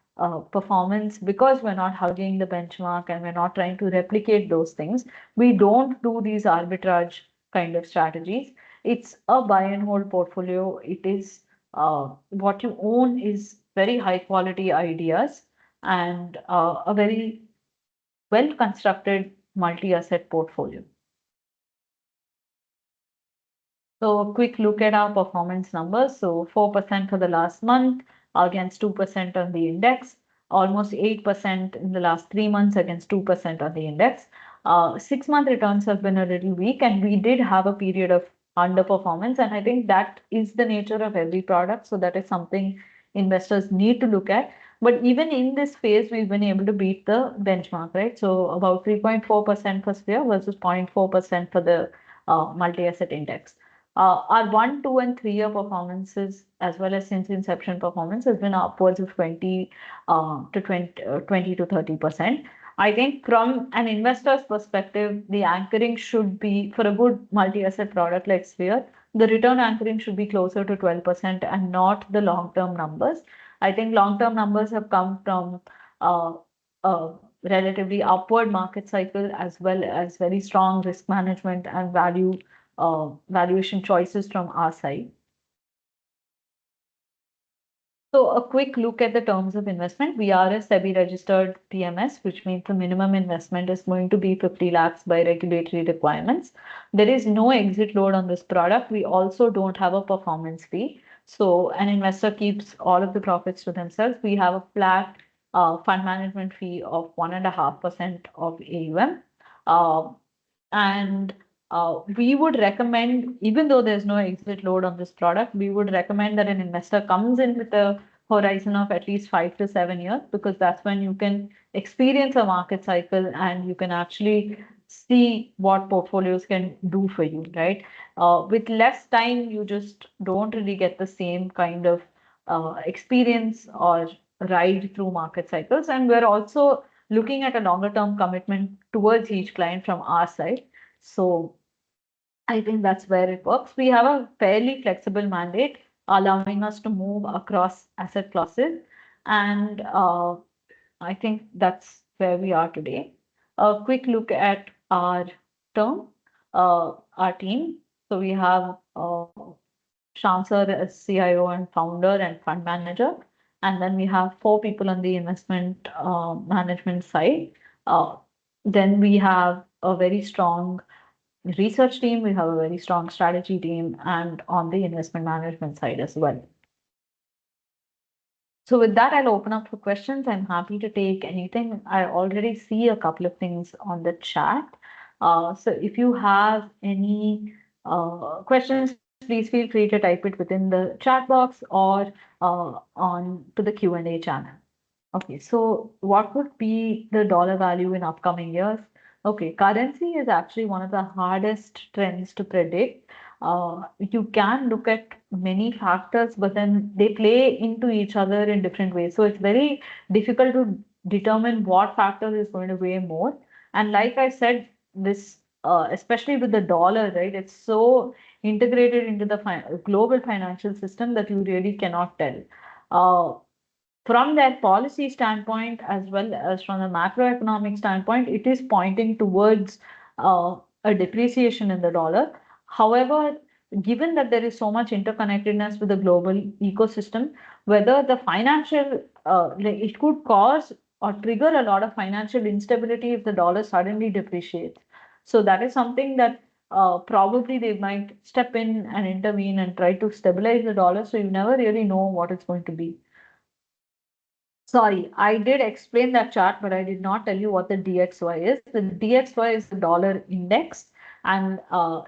performance because we're not hugging the benchmark and we're not trying to replicate those things. We don't do these arbitrage kind of strategies. It's a buy and hold portfolio. It is what you own is very high quality ideas and a very well-constructed multi-asset portfolio. So a quick look at our performance numbers. So 4% for the last month against 2% on the index, almost 8% in the last 3 months against 2% on the index. 6-month returns have been a little weak, and we did have a period of underperformance. And I think that is the nature of every product. So that is something investors need to look at. But even in this phase, we've been able to beat the benchmark, right? So about 3.4% for Sphere versus 0.4% for the multi-asset index. Our 1, 2, and 3 year performances, as well as since inception performance, has been upwards of 20 to 30%. I think from an investor's perspective, the anchoring should be for a good multi-asset product like Sphere, the return anchoring should be closer to 12% and not the long-term numbers. I think long-term numbers have come from a relatively upward market cycle as well as very strong risk management and valuation choices from our side. So a quick look at the terms of investment. We are a SEBI registered PMS, which means the minimum investment is going to be 50 lakhs by regulatory requirements. There is no exit load on this product. We also don't have a performance fee. So an investor keeps all of the profits to themselves. We have a flat fund management fee of 1.5% of AUM. And we would recommend, even though there's no exit load on this product, we would recommend that an investor comes in with a horizon of at least 5 to 7 years, because that's when you can experience a market cycle and you can actually see what portfolios can do for you, right? With less time, you just don't really get the same kind of experience or ride through market cycles. And we're also looking at a longer term commitment towards each client from our side. So I think that's where it works. We have a fairly flexible mandate allowing us to move across asset classes. And I think that's where we are today. A quick look at our team. So we have Shyam sir as CIO and founder and fund manager. And then we have 4 people on the investment management side. Then we have a very strong research team, we have a very strong strategy team, and on the investment management side as well. So with that, I'll open up for questions. I'm happy to take anything. I already see a couple of things on the chat. So if you have any questions, please feel free to type it within the chat box or on to the Q&A channel. Okay, so what would be the dollar value in upcoming years? Okay, currency is actually one of the hardest trends to predict. You can look at many factors, but then they play into each other in different ways. So it's very difficult to determine what factor is going to weigh more. And like I said, this, especially with the dollar, right, it's so integrated into the global financial system that you really cannot tell. From their policy standpoint, as well as from the macroeconomic standpoint, it is pointing towards a depreciation in the dollar. However, given that there is so much interconnectedness with the global ecosystem, whether the financial, it could cause or trigger a lot of financial instability if the dollar suddenly depreciates. So that is something that probably they might step in and intervene and try to stabilize the dollar. So you never really know what it's going to be. Sorry, I did explain that chart, but I did not tell you what the DXY is. The DXY is the dollar index, and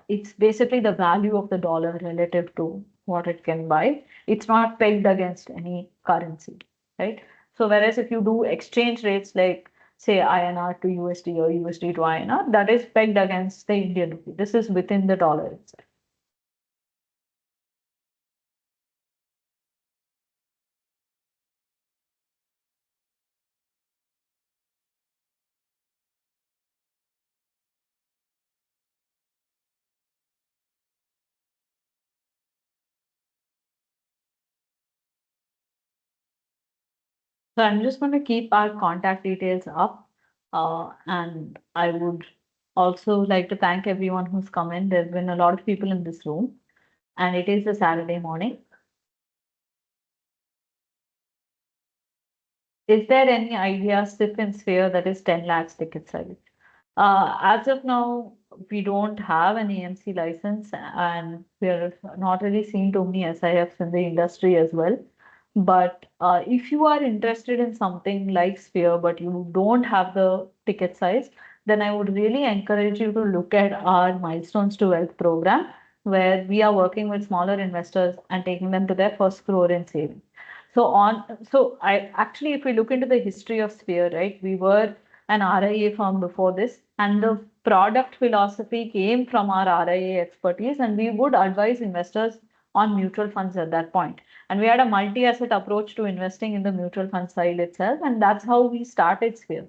it's basically the value of the dollar relative to what it can buy. It's not pegged against any currency, right? So whereas if you do exchange rates like say INR to USD or USD to INR, that is pegged against the Indian rupee. This is within the dollar itself. So I'm just going to keep our contact details up. And I would also like to thank everyone who's come in. There's been a lot of people in this room, and it is a Saturday morning. Is there any idea SIP in Sphere that is 10 lakhs ticket size? As of now, we don't have an AMC license, and we're not really seeing too many SIFs in the industry as well. But if you are interested in something like Sphere, but you don't have the ticket size, then I would really encourage you to look at our Milestones to Wealth program, where we are working with smaller investors and taking them to their first crore in savings. So I actually, if we look into the history of Sphere, right, we were an RIA firm before this, and the product philosophy came from our RIA expertise, and we would advise investors on mutual funds at that point. And we had a multi-asset approach to investing in the mutual fund side itself, and that's how we started Sphere.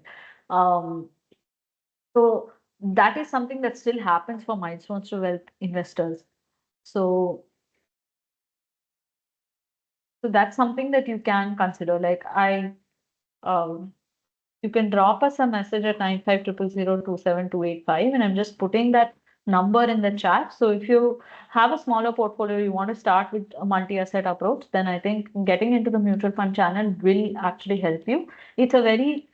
Um, so that is something that still happens for milestones to wealth investors. So so that's something that you can consider. Um, you can drop us a message at 9500027285, and I'm just putting that number in the chat. So if you have a smaller portfolio, you want to start with a multi-asset approach, then I think getting into the mutual fund channel will actually help you. It's a very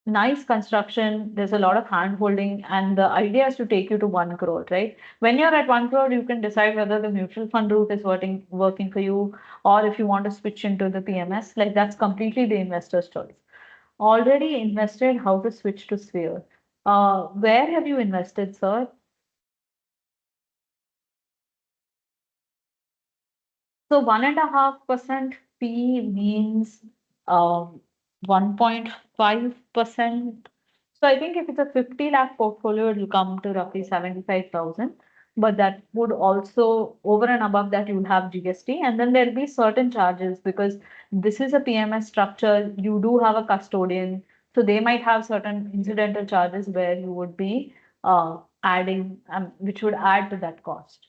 nice construction. There's a lot of hand holding, and the idea is to take you to 1 crore, right? When you're at 1 crore, you can decide whether the mutual fund route is working for you, or if you want to switch into the PMS. Like, that's completely the investor's choice. Already invested, how to switch to Sphere. Where have you invested, sir? So 1.5% P means 1.5%. So I think if it's a 50 lakh portfolio, it will come to roughly 75,000. But that would also, over and above that, you'll have GST, and then there'll be certain charges because this is a PMS structure. You do have a custodian, so they might have certain incidental charges where you would be adding, which would add to that cost.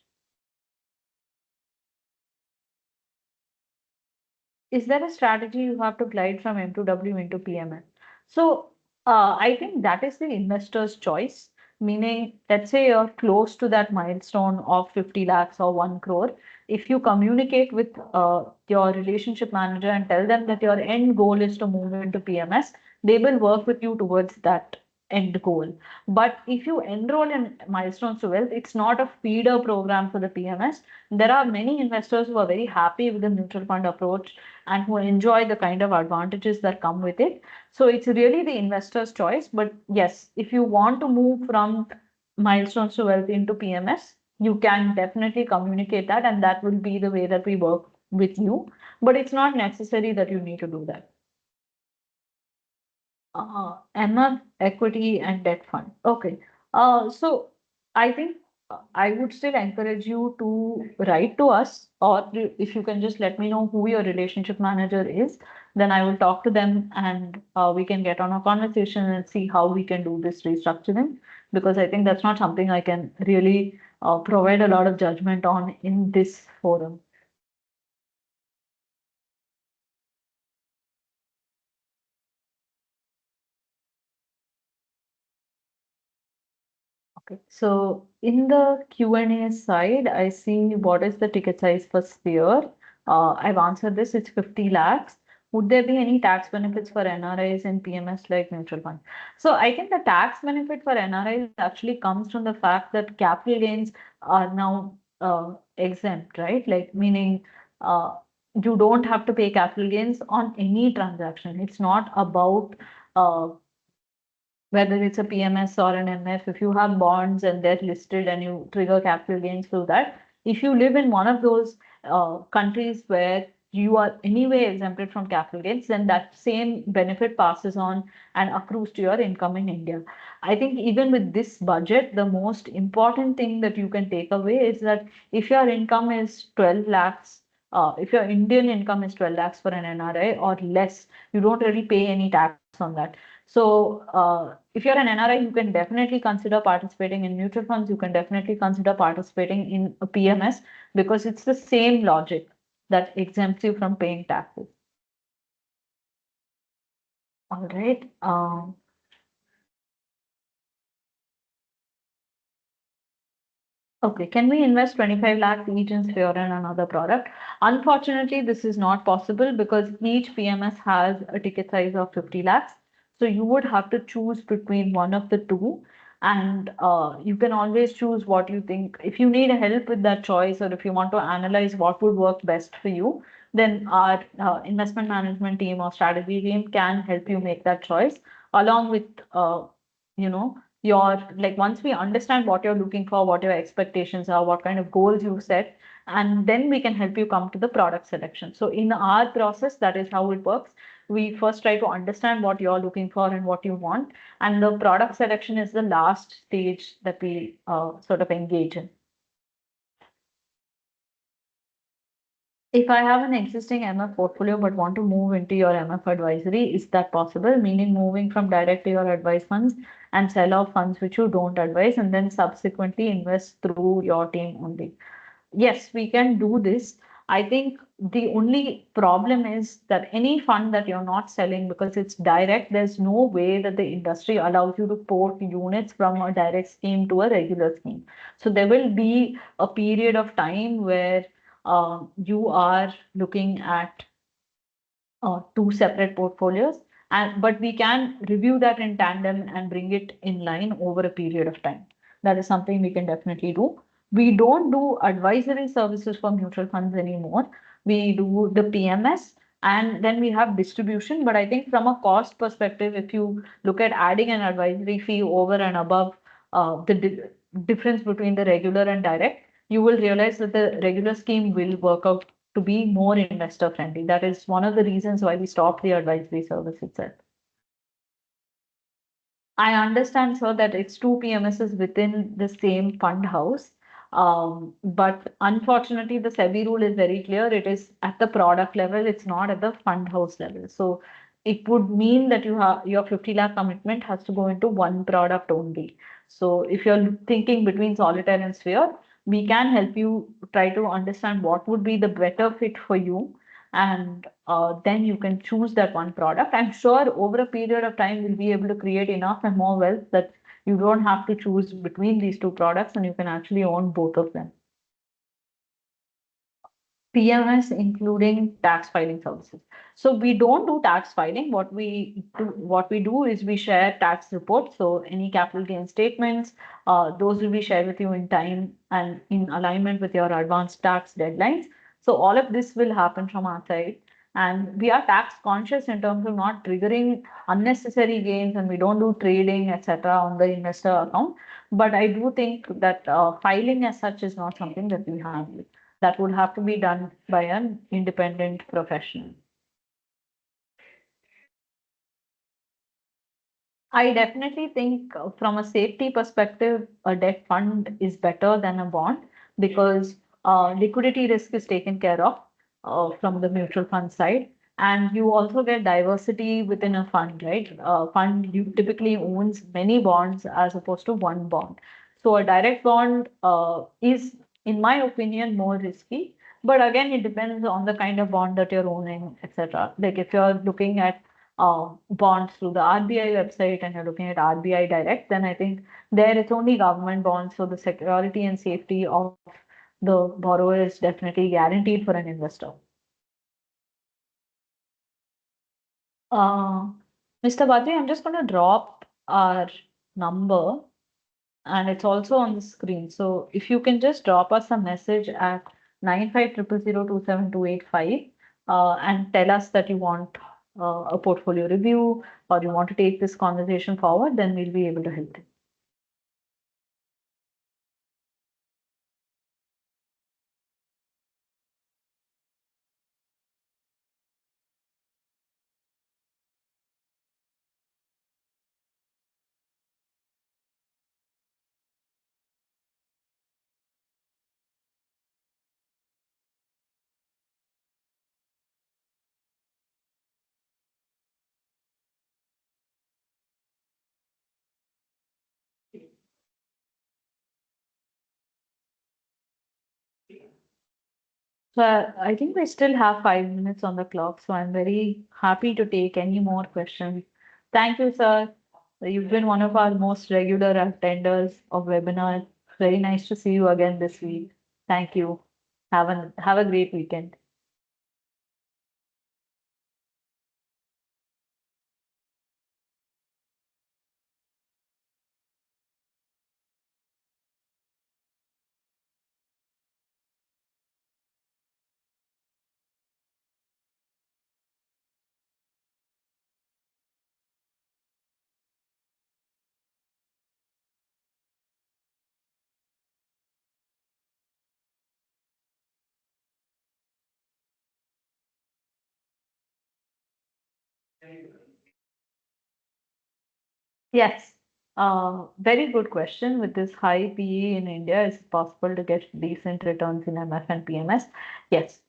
Is there a strategy you have to glide from M2W into PMS? So I think that is the investor's choice. Meaning, let's say you're close to that milestone of 50 lakhs or 1 crore. If you communicate with your relationship manager and tell them that your end goal is to move into PMS, they will work with you towards that end goal. But if you enroll in Milestones to Wealth, it's not a feeder program for the PMS. There are many investors who are very happy with the mutual fund approach and who enjoy the kind of advantages that come with it. So it's really the investor's choice. But yes, if you want to move from Milestones to Wealth into PMS, you can definitely communicate that, and that will be the way that we work with you. But it's not necessary that you need to do that. MF equity and debt fund. Okay. So I think I would still encourage you to write to us, or if you can just let me know who your relationship manager is, then I will talk to them, and we can get on a conversation and see how we can do this restructuring, because I think that's not something I can really provide a lot of judgment on in this forum. Okay, so in the Q&A side, I see what is the ticket size for Sphere. I've answered this, it's 50 lakhs. Would there be any tax benefits for NRIs and PMS like mutual fund? So I think the tax benefit for NRIs actually comes from the fact that capital gains are now exempt, right? Like, meaning you don't have to pay capital gains on any transaction. It's not about uh, whether it's a PMS or an MF, if you have bonds and they're listed and you trigger capital gains through that, if you live in one of those countries where you are anyway exempted from capital gains, then that same benefit passes on and accrues to your income in India. I think even with this budget, the most important thing that you can take away is that if your income is 12 lakhs, if your Indian income is 12 lakhs for an NRI or less, you don't really pay any tax on that. So if you're an NRI, you can definitely consider participating in mutual funds. You can definitely consider participating in a PMS because it's the same logic that exempts you from paying taxes. All right. Okay, can we invest 25 lakhs each in Sphere and another product? Unfortunately, this is not possible because each PMS has a ticket size of 50 lakhs. So you would have to choose between one of the two. And you can always choose what you think. If you need help with that choice, or if you want to analyze what would work best for you, then our investment management team or strategy team can help you make that choice along with, you know, your, like, once we understand what you're looking for, what your expectations are, what kind of goals you set, and then we can help you come to the product selection. So in our process, that is how it works. We first try to understand what you're looking for and what you want, and the product selection is the last stage that we sort of engage in. If I have an existing MF portfolio but want to move into your MF advisory, is that possible? Meaning moving from direct to your advice funds and sell off funds which you don't advise and then subsequently invest through your team only. Yes, we can do this. I think the only problem is that any fund that you're not selling because it's direct, there's no way that the industry allows you to port units from a direct scheme to a regular scheme. So there will be a period of time where you are looking at two separate portfolios, and but we can review that in tandem and bring it in line over a period of time. That is something we can definitely do. We don't do advisory services for mutual funds anymore. We do the PMS and then we have distribution. But I think from a cost perspective, if you look at adding an advisory fee over and above the difference between the regular and direct, you will realize that the regular scheme will work out to be more investor friendly. That is one of the reasons why we stopped the advisory service itself. I understand, sir, that it's two PMSs within the same fund house. But unfortunately, the SEBI rule is very clear. It is at the product level, it's not at the fund house level. So it would mean that you have your 50 lakh commitment has to go into one product only. So if you're thinking between solitaire and sphere, we can help you try to understand what would be the better fit for you, and then you can choose that one product. I'm sure over a period of time, we'll be able to create enough and more wealth that you don't have to choose between these two products and you can actually own both of them. PMS including tax filing services. So we don't do tax filing. What we do is we share tax reports. So any capital gain statements, those will be shared with you in time and in alignment with your advanced tax deadlines. So all of this will happen from our side. And we are tax conscious in terms of not triggering unnecessary gains, and we don't do trading, etc., on the investor account. But I do think that filing as such is not something that we have. That would have to be done by an independent professional. I definitely think from a safety perspective, a debt fund is better than a bond because liquidity risk is taken care of from the mutual fund side. And you also get diversity within a fund, right? Fund you typically owns many bonds as opposed to one bond. So a direct bond is, in my opinion, more risky. But again, it depends on the kind of bond that you're owning, etc. Like if you're looking at bonds through the RBI website and you're looking at RBI Direct, then I think there it's only government bonds. So the security and safety of the borrower is definitely guaranteed for an investor. Uh, Mr. Badri, I'm just going to drop our number and it's also on the screen. So if you can just drop us a message at 9500027285 and tell us that you want a portfolio review or you want to take this conversation forward, then we'll be able to help you. So I think we still have 5 minutes on the clock, so I'm very happy to take any more questions. Thank you, sir. You've been one of our most regular attenders of webinar. Very nice to see you again this week. Thank you. Have a great weekend. Yes, very good question. With this high PE in India, is it possible to get decent returns in MF and PMS? Yes.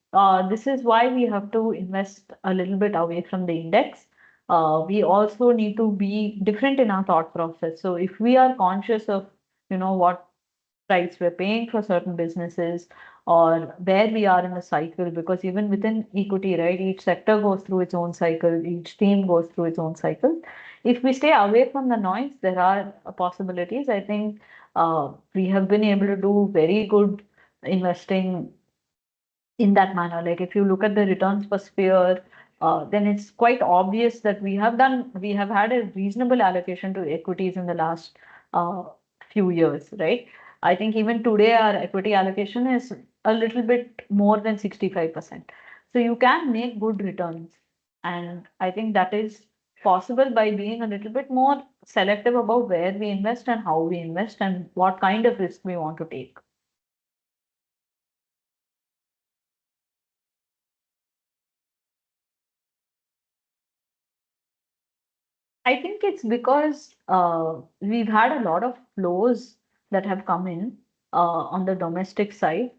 This is why we have to invest a little bit away from the index. We also need to be different in our thought process. So if we are conscious of, what price we're paying for certain businesses or where we are in the cycle, because even within equity, right, each sector goes through its own cycle, each team goes through its own cycle. If we stay away from the noise, there are possibilities. I think we have been able to do very good investing in that manner. Like if you look at the returns per sphere, then it's quite obvious that we have had a reasonable allocation to equities in the last uh, few years, right? I think even today our equity allocation is a little bit more than 65%. So you can make good returns. And I think that is possible by being a little bit more selective about where we invest and how we invest and what kind of risk we want to take. I think it's because we've had a lot of flows that have come in on the domestic side.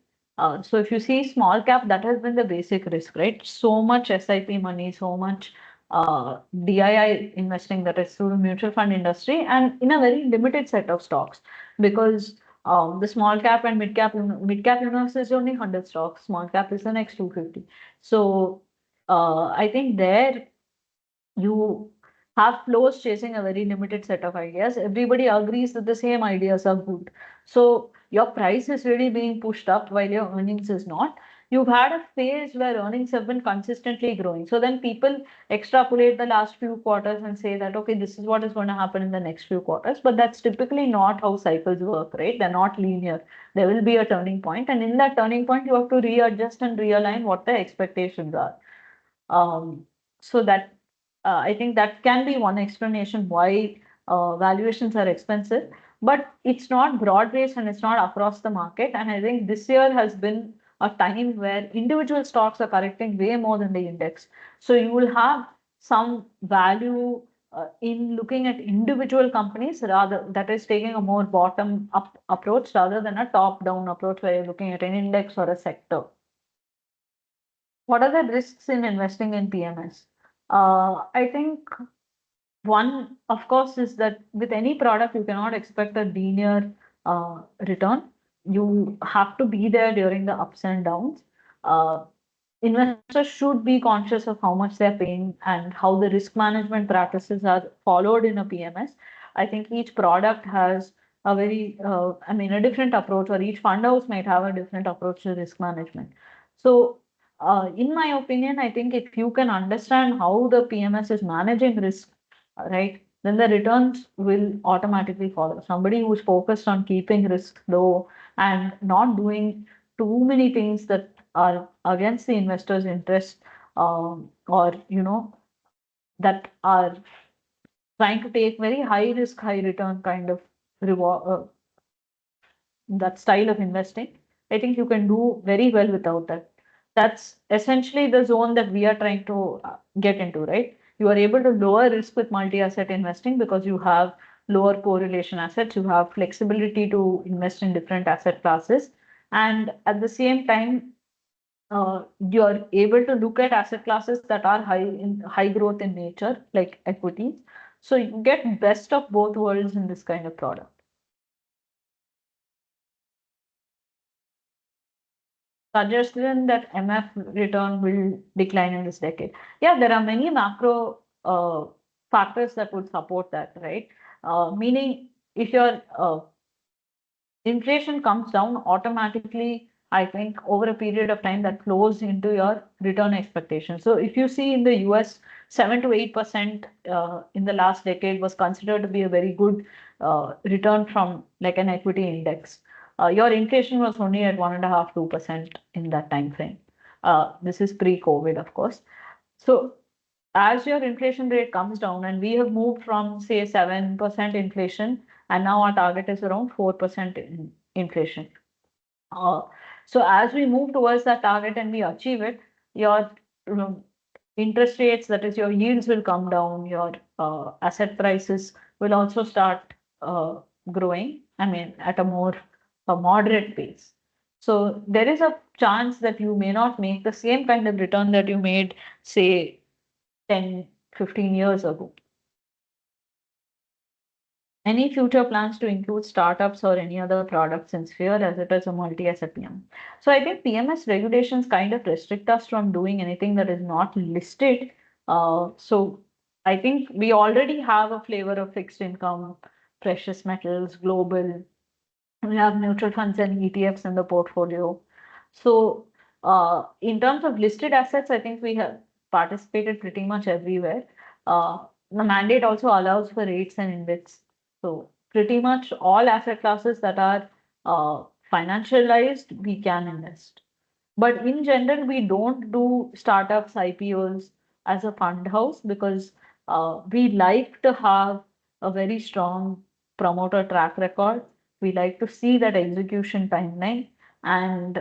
So if you see small cap, that has been the basic risk, right? So much SIP money, so much DII investing that is through the mutual fund industry and in a very limited set of stocks because the small cap and mid cap universe is only 100 stocks, small cap is the next 250. So I think there you have flows chasing a very limited set of ideas. Everybody agrees that the same ideas are good. So your price is really being pushed up while your earnings is not. You've had a phase where earnings have been consistently growing. So then people extrapolate the last few quarters and say that, okay, this is what is going to happen in the next few quarters. But that's typically not how cycles work, right? They're not linear. There will be a turning point, and in that turning point, you have to readjust and realign what the expectations are. Um, so that I think that can be one explanation why valuations are expensive, but it's not broad-based and it's not across the market. And I think this year has been a time where individual stocks are correcting way more than the index. So you will have some value in looking at individual companies rather that is taking a more bottom-up approach rather than a top-down approach where you're looking at an index or a sector. What are the risks in investing in PMS? I think one, of course, is that with any product, you cannot expect a linear return. You have to be there during the ups and downs. Uh, Investors should be conscious of how much they're paying and how the risk management practices are followed in a PMS. I think each product has a a different approach, or each fund house might have a different approach to risk management. So, in my opinion, I think if you can understand how the PMS is managing risk, right, then the returns will automatically follow. Somebody who's focused on keeping risk low and not doing too many things that are against the investor's interest, or that are trying to take very high risk, high return kind of reward, that style of investing, I think you can do very well without that. That's essentially the zone that we are trying to get into, right? You are able to lower risk with multi-asset investing because you have lower correlation assets, you have flexibility to invest in different asset classes, and at the same time, you're able to look at asset classes that are high growth in nature, like equities. So you get best of both worlds in this kind of product. Suggestion that MF return will decline in this decade. Yeah, there are many macro factors that would support that, right? Meaning, if your inflation comes down automatically, I think over a period of time that flows into your return expectation. So if you see in the US, 7 to 8% in the last decade was considered to be a very good return from like an equity index. Your inflation was only at 1.5, 2% in that time frame. This is pre-COVID, of course. So as your inflation rate comes down, and we have moved from say 7% inflation, and now our target is around 4% inflation. Uh, so as we move towards that target and we achieve it, your interest rates, that is, your yields will come down, your asset prices will also start growing, I mean, at a moderate pace. So there is a chance that you may not make the same kind of return that you made, say, 10, 15 years ago. Any future plans to include startups or any other products in Sphere as it is a multi-asset PM? So I think PMS regulations kind of restrict us from doing anything that is not listed. So I think we already have a flavor of fixed income, precious metals, global. We have mutual funds and ETFs in the portfolio. So, in terms of listed assets, I think we have participated pretty much everywhere. The mandate also allows for rates and index. So, pretty much all asset classes that are financialized, we can invest. But in general, we don't do startups, IPOs as a fund house because we like to have a very strong promoter track record. We like to see that execution timeline, and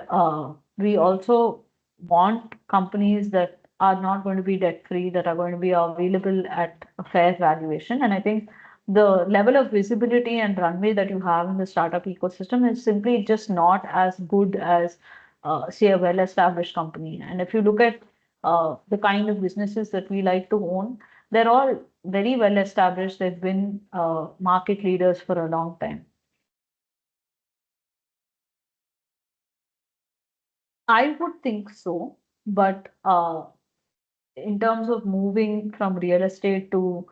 we also want companies that are not going to be debt free, that are going to be available at a fair valuation. And I think the level of visibility and runway that you have in the startup ecosystem is simply just not as good as say a well-established company. And if you look at the kind of businesses that we like to own, they're all very well established. They've been market leaders for a long time. I would think so, but in terms of moving from real estate to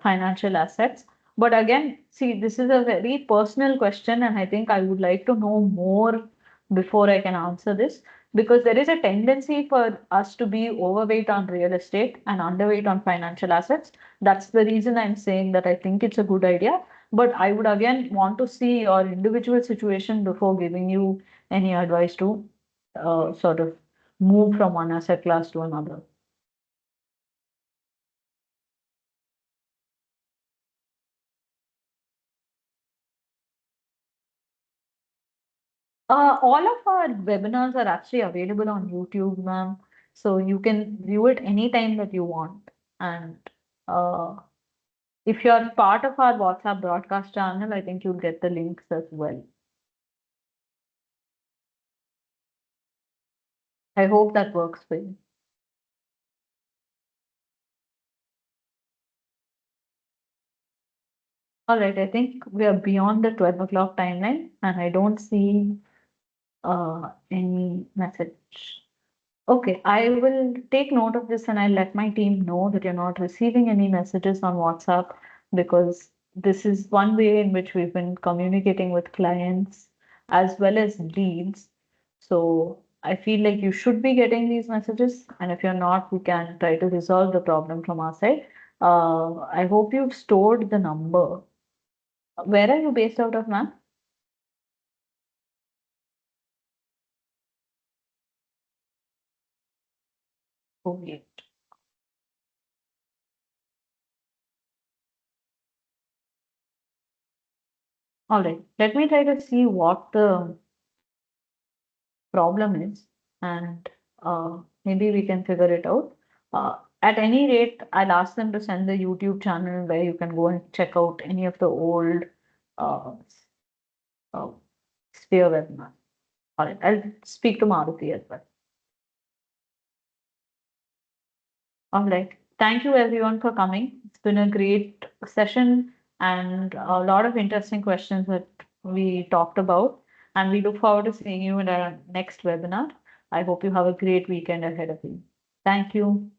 financial assets. But again, see, this is a very personal question, and I think I would like to know more before I can answer this because there is a tendency for us to be overweight on real estate and underweight on financial assets. That's the reason I'm saying that I think it's a good idea. But I would again want to see your individual situation before giving you any advice to sort of move from one asset class to another. All of our webinars are actually available on YouTube, ma'am. So you can view it anytime that you want. And uh, if you're part of our WhatsApp broadcast channel, I think you'll get the links as well. I hope that works for you. All right, I think we are beyond the 12 o'clock timeline, and I don't see any message. Okay, I will take note of this and I'll let my team know that you're not receiving any messages on WhatsApp because this is one way in which we've been communicating with clients as well as leads. So I feel like you should be getting these messages, and if you're not, we can try to resolve the problem from our side. I hope you've stored the number. Where are you based out of, ma'am? Okay. All right. Let me try to see what the problem is, and maybe we can figure it out. At any rate, I'll ask them to send the YouTube channel where you can go and check out any of the old uh, uh, Sphere webinars. All right, I'll speak to Maruti as well. All right. Thank you everyone for coming. It's been a great session and a lot of interesting questions that we talked about. And we look forward to seeing you in our next webinar. I hope you have a great weekend ahead of you. Thank you.